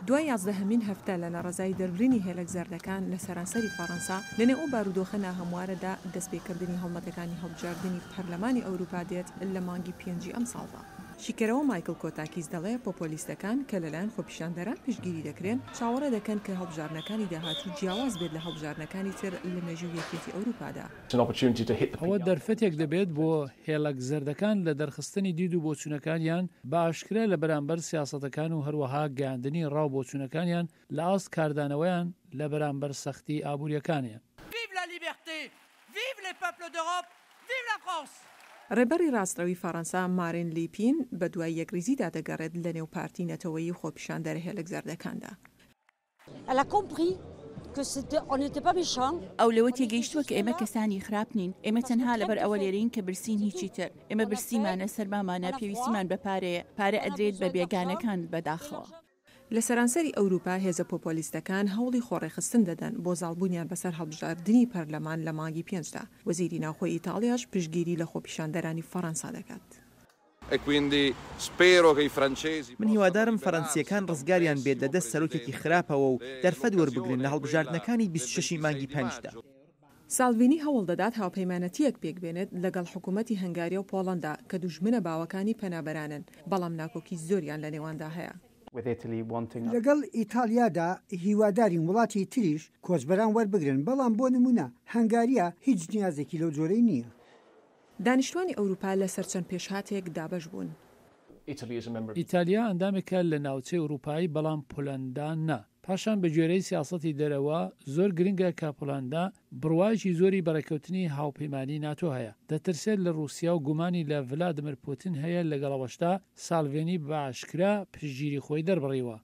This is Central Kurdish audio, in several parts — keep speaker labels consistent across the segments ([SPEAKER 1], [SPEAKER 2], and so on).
[SPEAKER 1] دوای 11مین هەفتە لە ناڕەزایی دەربرینی هێلک زەردەکان لە سەرانسەری فەڕەنسا لەنێو ئەو بارودۆخە هەموارەدا دەستپێکردنی هەڵمەتەکانی هەڵبژاردننی پەرلەمانی ئەوروپا دێت لە مانگی پێنجی ئەم ساڵدا. شیکەرەوە مایکل کۆتاکیز دەڵێ پۆپۆلیستەکان کە لەلایەن خۆپیشاندەران پشتگیری دەکرێن چاوەڕێ دەکەن کە هەڵبژارنەکانی داهاتوو جیاواز بێت لە هەڵبژارنەکانی تر لە مێژووی یەکێتی ئەوروپادا.
[SPEAKER 2] ئەوە دەرفەتێک دەبێت بۆ هێلک زەردەکان لە دەرخستنی دید و بۆچوونەکانیان بە ئاشکرا لە بەرامبەر سیاسەتەکان و هەروەها گەیاندنی ڕاو بۆچوونەکانیان لە ئاست کاردانەوەیان لە بەرامبەر سەختی ئابوووریەکانیان.
[SPEAKER 1] ڕێبەری ڕاستەوەی فەڕەنسا مارین لیپین بە دوای یەکریزیدا دەگەڕێت لە نێو پارتی نەتەوەیی خۆپیشاندەرە هێلک زەردەکاندا.
[SPEAKER 3] ئەو لەوە تێگەیشتووە کە ئێمە کەسانی خراپ نین، ئێمە تەنها لەبەر ئەوە لێرەین کە برسین هیچی تر. ئێمە برسیمانە سەرمامانە پێویستیمان بە پارەیە، پارە ئەدرێت بە بێگانەکان بەداخەوە.
[SPEAKER 1] لە سەرانسەری ئەوروپا هێزە پۆپۆلیستەکان هەوڵی خۆڕێخستن دەدەن بۆ زاڵبوونیان بەسەر هەڵبژاردننی پەرلەمان لە مانگی پێنجدا. وەزیری ناوخۆی ئیتاڵیاش پشتگیری لە خۆپیشاندەرانی فەڕەنسا دەکات.
[SPEAKER 4] من هیوادارم فەڕەنسیەکان ڕزگاریان بێت لە دەست سەرۆکێکی خراپەوە و دەرفەت وەربگرن لە هەڵبژاردنەکانی 26 مانگی پێنجدا.
[SPEAKER 1] سالڤینی هەوڵ دەدات هاوپەیمانەتیەک پێک بێنێت لەگەڵ حکوومەتی هەنگاریا و پۆڵەندا کە دوژمنە باوەکانی پەنابەرانن، بەڵام ناکۆکی زۆریان لە نێواندا هەیە.
[SPEAKER 5] لەگەڵ ئیتالیادا هیوادارین وڵاتی تریش کۆچبەران وەربگرن، بەڵام بۆ نمونە هەنگاریا هیچ نیازێکی لەو جۆرەی نییە.
[SPEAKER 1] دانیشتوانی ئەوروپا لە سەرچەند پێشهاتێک دابەش بوون.
[SPEAKER 2] ئیتالیا ئەندامێکە لە ناوچەی ئەوروپایی، بەڵام پۆلەندا نا. پاشان بە گوێرەی سیاسەتی دەرەوە زۆر گرنگە کە پۆلەندا بڕواایکی زۆری بەڕێکەوتنی هاوپەیمانی ناتۆ هەیە. دەترسێت لە رووسیا و گومانی لە ڤلادیمیر پوتین هەیە لەگەڵەوەشتا سالڤێنی باشکرا پشتگیری خۆی دەربڕیوە.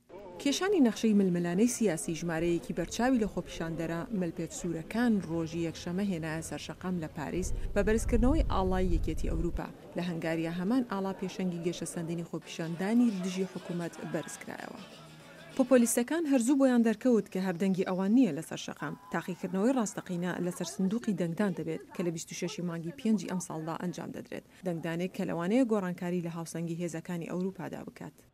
[SPEAKER 1] کێشانی نەخشەی ململانەی سیاسی ژمارەیەکی بەرچاوی لە خۆپیشاندەرە ملپێت سوورەکان ڕۆژی یەکشەمە هێنایە سەرشەقام لە پاریس بە بەرزکردنەوەی ئاڵای یەکێتی ئەوروپا. لە هەنگاریا هەمان ئاڵا پێشەنگی گەشە سەندنی خۆپیشاندانی دژی حکوومەت بەرزکرایەوە. پۆپۆلیستەکان هەرزوو بۆیان دەرکەوت کە هەردەنگی ئەوان نییە لەسەر شەقام. تاقیکردنەوەی ڕاستەقینە لەسەر سندوقی دەنگدان دەبێت کە لە 26 مانگی پێنجی ئەم ساڵدا ئەنجام دەدرێت. دەنگدانێک کە لەوانەیە گۆڕانکاری لە هاوسەنگی هێزەکانی ئەوروپادا بکات.